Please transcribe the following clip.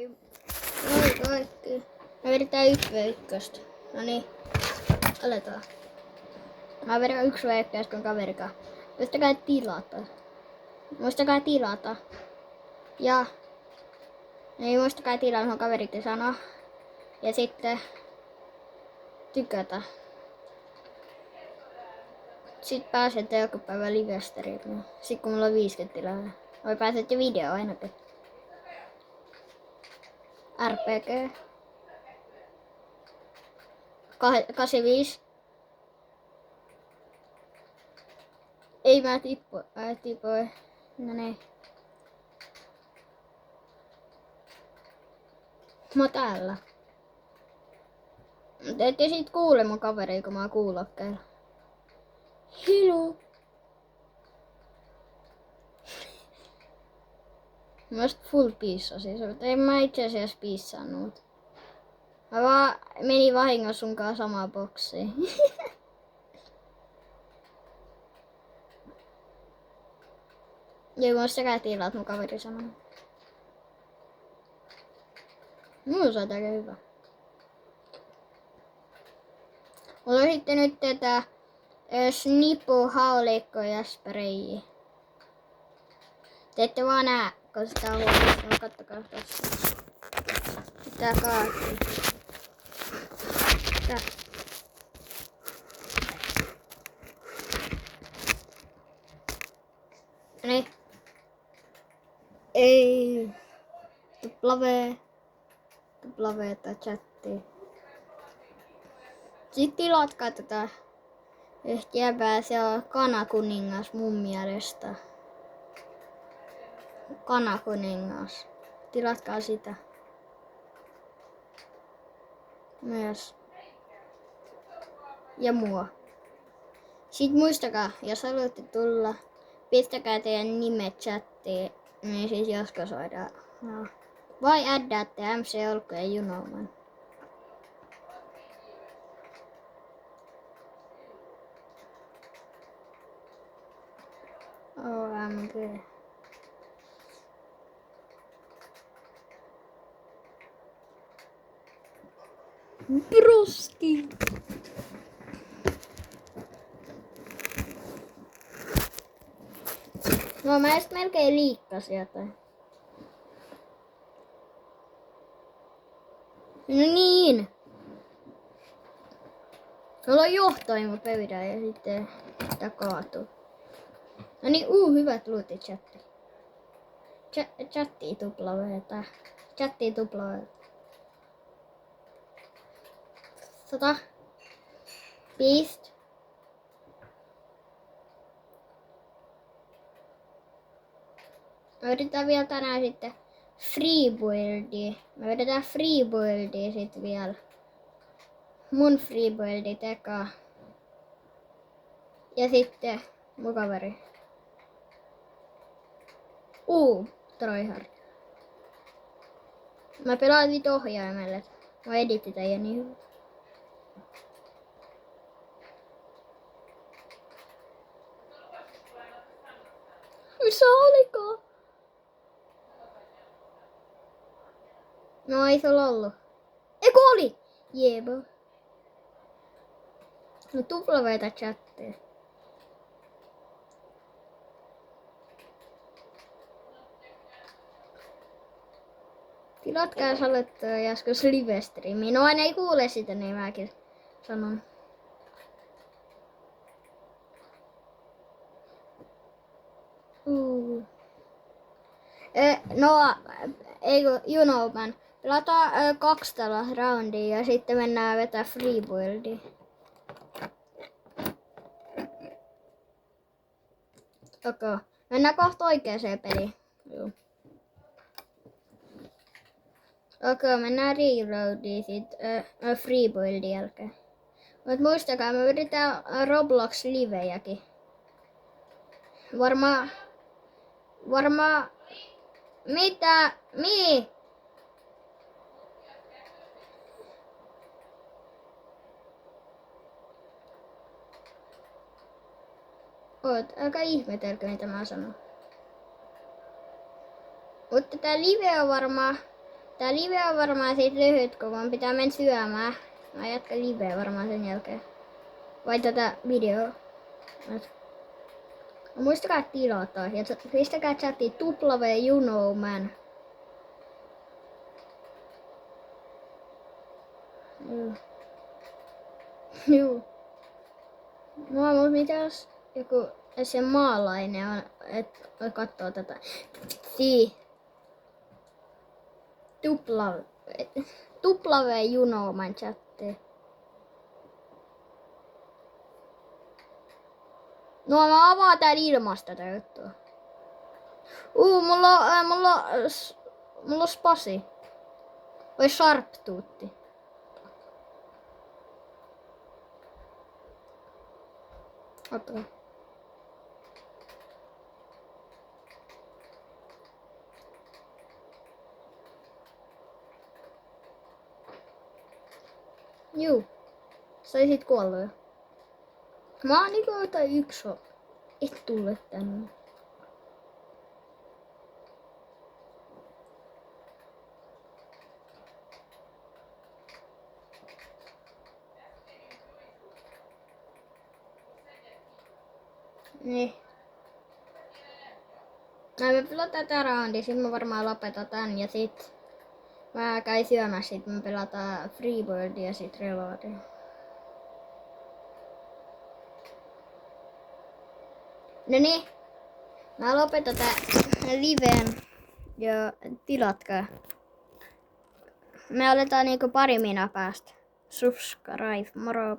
Moi kaikki. Mä vedetään 1v1. Noniin, aletaan. Mä vedän 1v1 kun kaverikaan. Muistakaa tilata. Ja ei muistakaa tilata, kun kaverikin sanoo. Ja sitten tykätä. Sitten pääsette joku päivä livestreamiin. Sitten kun mulla on 50 tilaa. Voi pääsette video ainakin. RPG 85. Ei mä tipoi. No niin. Mä oon täällä. Te ette sit kuule mun kaveria, kun mä oon kuulokkeilla. Hello. Mä oon full piissasin, mutta en mä itse asiassa piissannut. Mä vaan menin vahingossa sunkaan samaan boksiin. Ja muistakaa tilaat mun kaveri sanoo. Mulla on aika hyvä. Mulla on sitten nyt tätä snippu, haulikko ja sprayi. Te ette vaan nää, kun sitä on huomioon. Kattokaa tossa. Tää kaatuu. Tää. Noniin. Ei. Tupla tai chatti. Sitten tilatkaa tätä jäbää, se on kanakuningas mun mielestä. Kanakuningas. Tilatkaa sitä. Myös. Ja mua. Sitten muistakaa, jos haluatte tulla, pistäkää teidän nimet chattiin, niin siis joskus voidaan. No. Vai addaatte MC Olkko ja Junoman. OMG. Broski. No mä just melkein liikkasin jotain. No niin. Tuolla on johtoimu pöydän ja sitten sitä kaatuu. No niin, hyvät luutit chatti. Chatti tuplaveeta. Chatti tuplaveeta. 100. Beast. Me yritetään vielä tänään sitten freebuildia. Me vedetään freebuildia sit vielä. Mun freebuildi tekaa. Ja sitten mun kaveri. Tryhard. Mä pelaan nyt ohjaimelle. Mä edititän ja niin hyvä. Missä olikaan? No ei se ollut. Eiku oli! Jebo. No tuplaveeta chattiin. Tilatkaa jos haluatte joskus livestreamiin. No aina ei kuule sitä, niin mäkin sanon. No, you know man. Pelataan 2 roundia ja sitten mennään vetää freebuildia. Okei. Mennään kohta oikeeseen peliin. Joo. Okei, mennään reloadiin sit freebuildin jälkeen. Mut muistakaa, me vedetään Roblox livejäkin. Varmaan mitä? Älkää ihmetelkö mitä mä sanon. Mutta tää live on varmaan Tää live on varmaan siitä lyhyt, kun vaan pitää mennä syömään. Mä jatkan liveä varmaan sen jälkeen. Vai tätä videoa. Muistakaa tilata ja pistäkää chattiin W you know man. Juu. No, mitäs joku se maalainen on, et kattoo tätä. W you know man chatti. No mä avaan täällä ilmasta tätä juttua. Mulla on spasi. Vai sharptuutti. Ottakaa. Juu. Saisit kuollut jo. Mä oon niinku jotain yksi. Et tulle tänne. Niin. Me pelataan tää roundi, sit mä varmaan lopetan tän ja sit mä käyn syömässä, sit me pelataan Freebird ja sit Reloadia. No niin, mä lopetan tää liveen ja tilatkaa. Me aletaan niinku pari minaa päästä. Subscribe, moro!